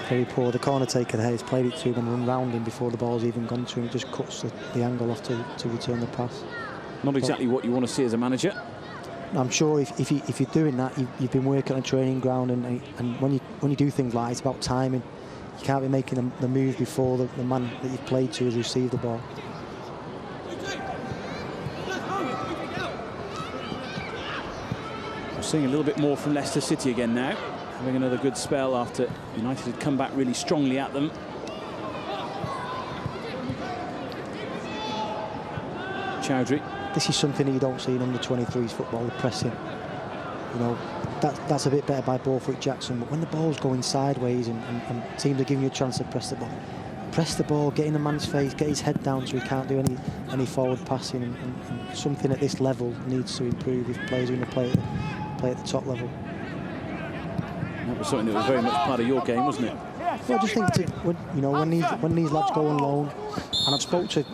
Very poor. The corner taker there, he's played it to him and run round him before the ball's even gone to him. It just cuts the angle off to return the pass. Not exactly what you want to see as a manager. I'm sure if you're doing that, you've been working on a training ground, and when you do things like it's about timing. You can't be making the move before the man that you've played to has received the ball. We're seeing a little bit more from Leicester City again now, having another good spell after United had come back really strongly at them. Chowdhury. This is something that you don't see in under-23s football, the pressing. You know, that's a bit better by Borthwick Jackson, but when the ball's going sideways and teams are giving you a chance to press the ball, get in the man's face, get his head down so he can't do any forward passing, and something at this level needs to improve if players are going to play at the top level. That was something that was very much part of your game, wasn't it? Well, I just think when these lads go on loan, and I've spoke to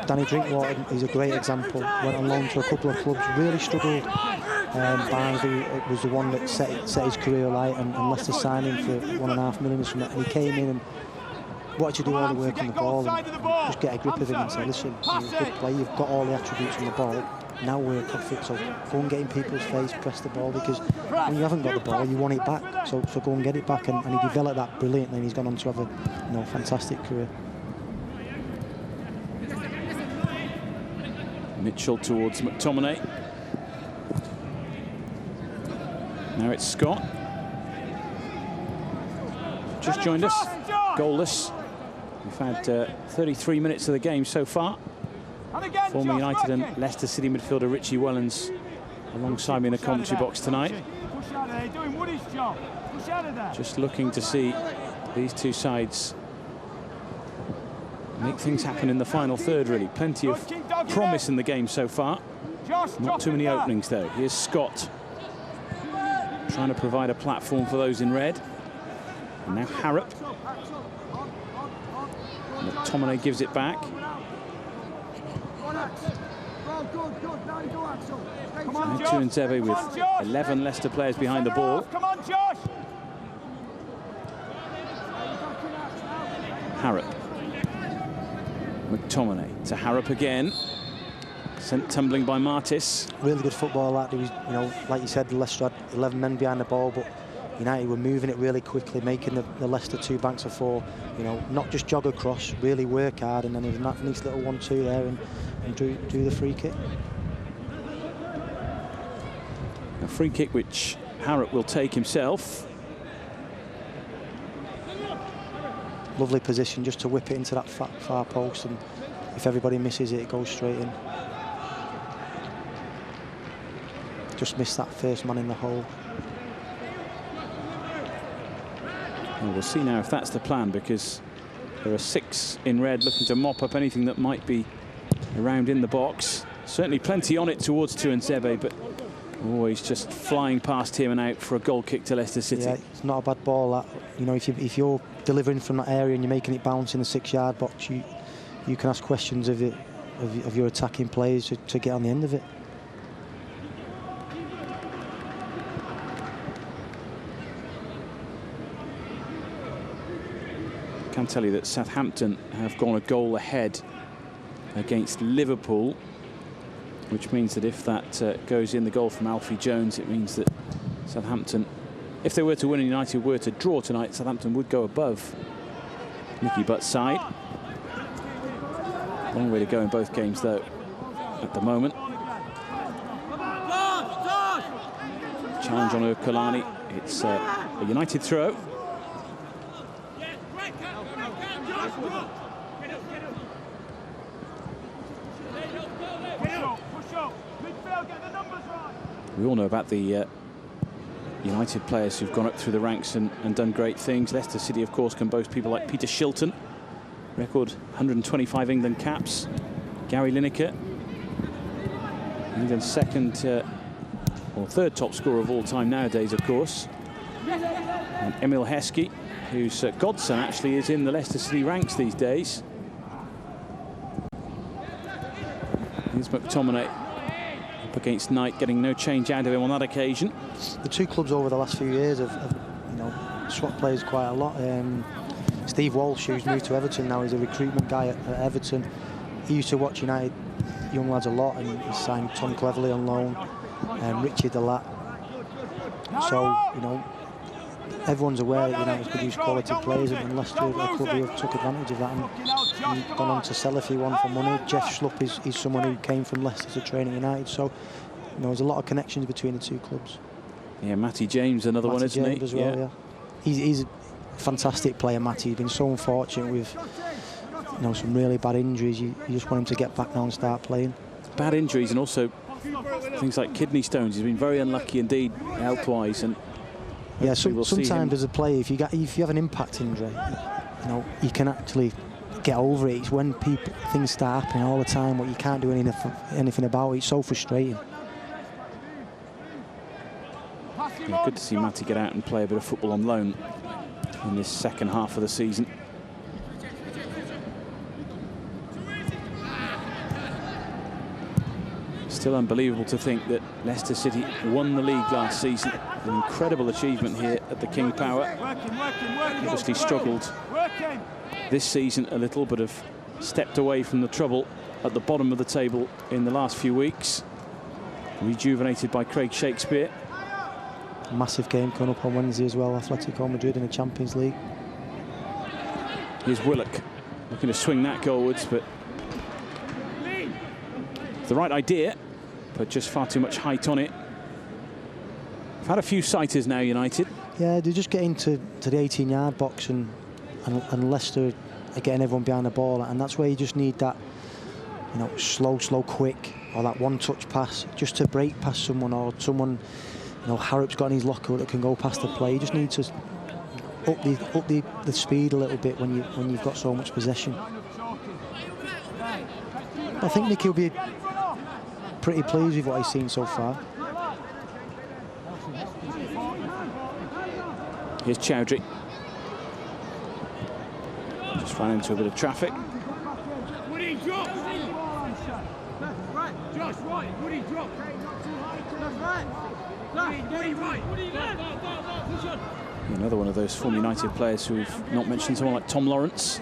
Danny Drinkwater, he's a great example. Went on loan to a couple of clubs, really struggled. Barnsley was the one that set his career alight, and Leicester signed him for £1.5 million or something. And he came in and wanted to do all the work on the ball and just get a grip of him and say, listen, you're a good player, you've got all the attributes on the ball, now work off it. So go and get in people's face, press the ball, because when you haven't got the ball, you want it back. So go and get it back, and he developed that brilliantly, and he's gone on to have a fantastic career. Mitchell towards McTominay. Now it's Scott. Just joined us, goalless. We've had 33 minutes of the game so far. Former United and Leicester City midfielder Richie Wellens alongside me in the commentary box tonight. Just looking to see these two sides make things happen in the final third, really. Plenty of promise in the game so far. Not too many openings, though. Here's Scott, trying to provide a platform for those in red. And now Harrop. McTominay gives it back. Now u23s with 11 Leicester players behind the ball. Harrop. McTominay to Harrop again. Sent tumbling by Martis. Really good football, that. There was, like you said, Leicester had 11 men behind the ball, but United were moving it really quickly, making the Leicester two banks of four. Not just jog across, really work hard, and then there was a nice little 1-2 there, and do the free kick. A free kick which Harrop will take himself. Lovely position just to whip it into that far post, and if everybody misses it, it goes straight in. Just missed that first man in the hole. Well, we'll see now if that's the plan, because there are 6 in red looking to mop up anything that might be around in the box. Certainly plenty on it towards u23s, but always just flying past him and out for a goal kick to Leicester City. Yeah, it's not a bad ball, that. If you're delivering from that area and you're making it bounce in the 6-yard box, you can ask questions of your attacking players to get on the end of it. I can tell you that Southampton have gone a goal ahead against Liverpool, which means that if that goes in, the goal from Alfie Jones, it means that Southampton, if they were to win and United were to draw tonight, Southampton would go above Nicky Butt's side. Long way to go in both games, though, at the moment. Challenge on Kalani. It's a United throw. We all know about the United players who've gone up through the ranks and done great things. Leicester City, of course, can boast people like Peter Shilton, record 125 England caps. Gary Lineker, England's third top scorer of all time nowadays, of course. And Emil Heskey, whose godson actually is in the Leicester City ranks these days. Here's McTominay up against Knight, getting no change out of him on that occasion. The two clubs over the last few years have swap players quite a lot. Steve Walsh, who's moved to Everton now, is a recruitment guy at Everton. He used to watch United young lads a lot, and he signed Tom Cleverley on loan, Richie Delat. So, you know, everyone's aware that United produce quality players, and Leicester are a club who have took advantage of that and gone on to sell if he won for money. Jeff Schlupp is someone who came from Leicester to train at United, so you know there's a lot of connections between the two clubs. Yeah, Matty James, another one, isn't he? As well, yeah. He's a fantastic player, Matty. He's been so unfortunate with some really bad injuries. You just want him to get back now and start playing. Bad injuries and also things like kidney stones. He's been very unlucky indeed health-wise, and yeah, sometimes as a player, if you have an impact injury, you can actually get over it. It's when things start happening all the time, what you can't do anything about it. It's so frustrating. Yeah, good to see Matty get out and play a bit of football on loan in this second half of the season. Still unbelievable to think that Leicester City won the league last season. An incredible achievement here at the King Power. Obviously struggled this season a little, but have stepped away from the trouble at the bottom of the table in the last few weeks. Rejuvenated by Craig Shakespeare. Massive game coming up on Wednesday as well, Atletico Madrid in the Champions League. Here's Willock looking to swing that goalwards, but the right idea, but just far too much height on it. We've had a few sighters now, United. Yeah, they just get into the 18-yard box and Leicester are getting everyone behind the ball, and that's where you just need that, slow, quick, or that one-touch pass just to break past someone, or someone, Harrop's got in his locker that can go past the play. You just need to up the speed a little bit when you've got so much possession. I think Nicky will be pretty pleased with what he's seen so far. Here's Chowdhury. Just ran into a bit of traffic. Another one of those former United players who we've not mentioned, someone like Tom Lawrence.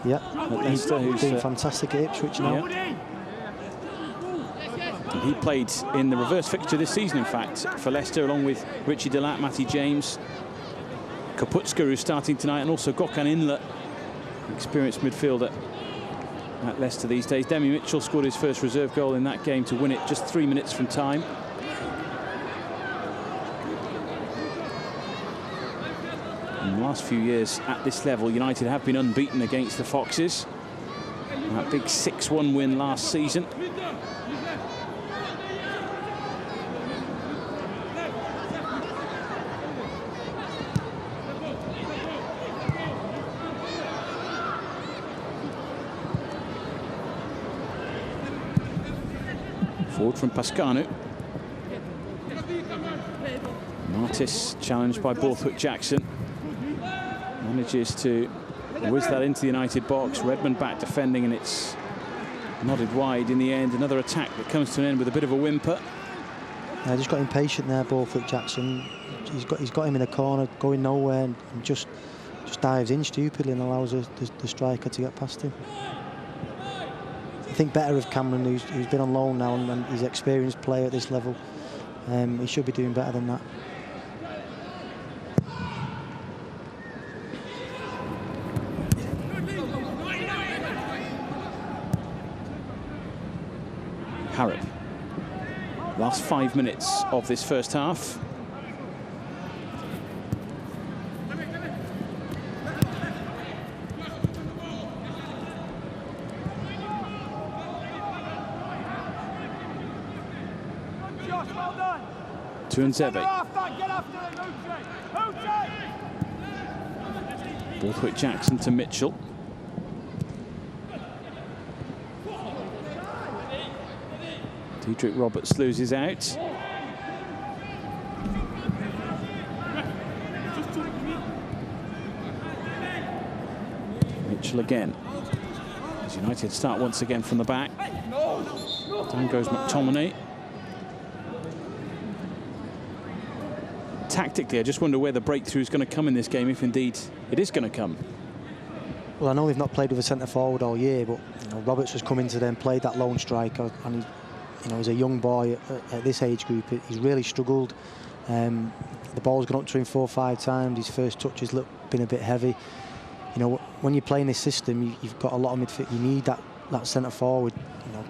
Yeah, he's doing fantastic at Ipswich now. Yeah. He played in the reverse fixture this season, in fact, for Leicester, along with Richie Delat, Matty James, Kaputska, who's starting tonight, and also Gökhan Inler, experienced midfielder at Leicester these days. Demi Mitchell scored his first reserve goal in that game to win it just 3 minutes from time. In the last few years at this level, United have been unbeaten against the Foxes. That big 6-1 win last season. Forward from Pascanu. Martis challenged by Borthwick Jackson. Manages to whiz that into the United box. Redmond back defending, and it's nodded wide in the end. Another attack that comes to an end with a bit of a whimper. Yeah, just got impatient there, Borthwick Jackson. He's got him in a corner, going nowhere, and just dives in stupidly and allows the striker to get past him. I think better of Cameron, who's been on loan now and he's an experienced player at this level. He should be doing better than that. Harrop. Last 5 minutes of this first half. Tuanzebe. Borthwick Jackson to Mitchell. Diedrich Roberts loses out. Mitchell again. As United start once again from the back. Down goes McTominay. tactically, I just wonder where the breakthrough is going to come in this game, if indeed it is going to come. Well, I know they've not played with a centre forward all year, but Roberts has come into them, played that lone striker, and as a young boy at this age group, he's really struggled. The ball's gone up to him 4 or 5 times. His first touch has been a bit heavy. When you're playing this system, you've got a lot of midfield. You need that centre forward,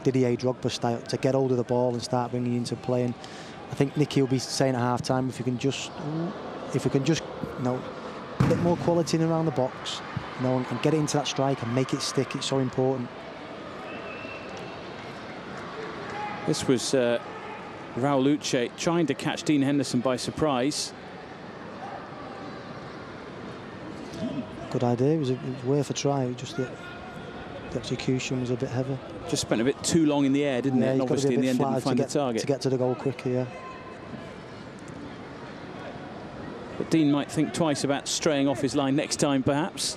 Didier Drogba style, to get hold of the ball and start bringing you into play. And I think Nicky will be saying at half time, if we can just a bit more quality in around the box, and get it into that strike and make it stick. It's so important. This was Raul Uche trying to catch Dean Henderson by surprise. Good idea. It was worth a try. Just the execution was a bit heavy. Just spent a bit too long in the air, didn't it? And obviously in the end didn't find the target. To get to the goal quicker, yeah. But Dean might think twice about straying off his line next time, perhaps.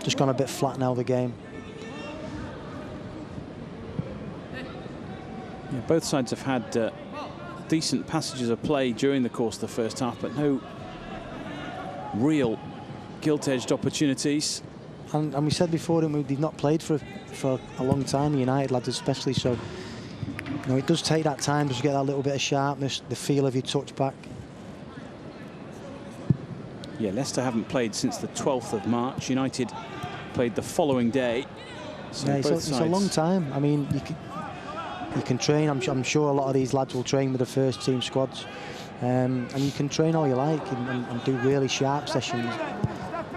Just gone a bit flat now, the game. Yeah, both sides have had decent passages of play during the course of the first half, but no real gilt-edged opportunities. And we said before, they've not played for a long time, the United lads especially, so it does take that time just to get that little bit of sharpness, the feel of your touch back. Yeah, Leicester haven't played since the 12th of March. United played the following day. So yeah, it's a long time. I mean, you can train. I'm sure a lot of these lads will train with the first team squads, and you can train all you like and do really sharp sessions.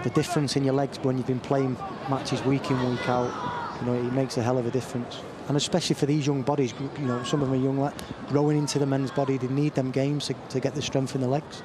The difference in your legs when you've been playing matches week in, week out, it makes a hell of a difference. And especially for these young bodies, some of them are young, growing into the men's body, they need them games to get the strength in the legs.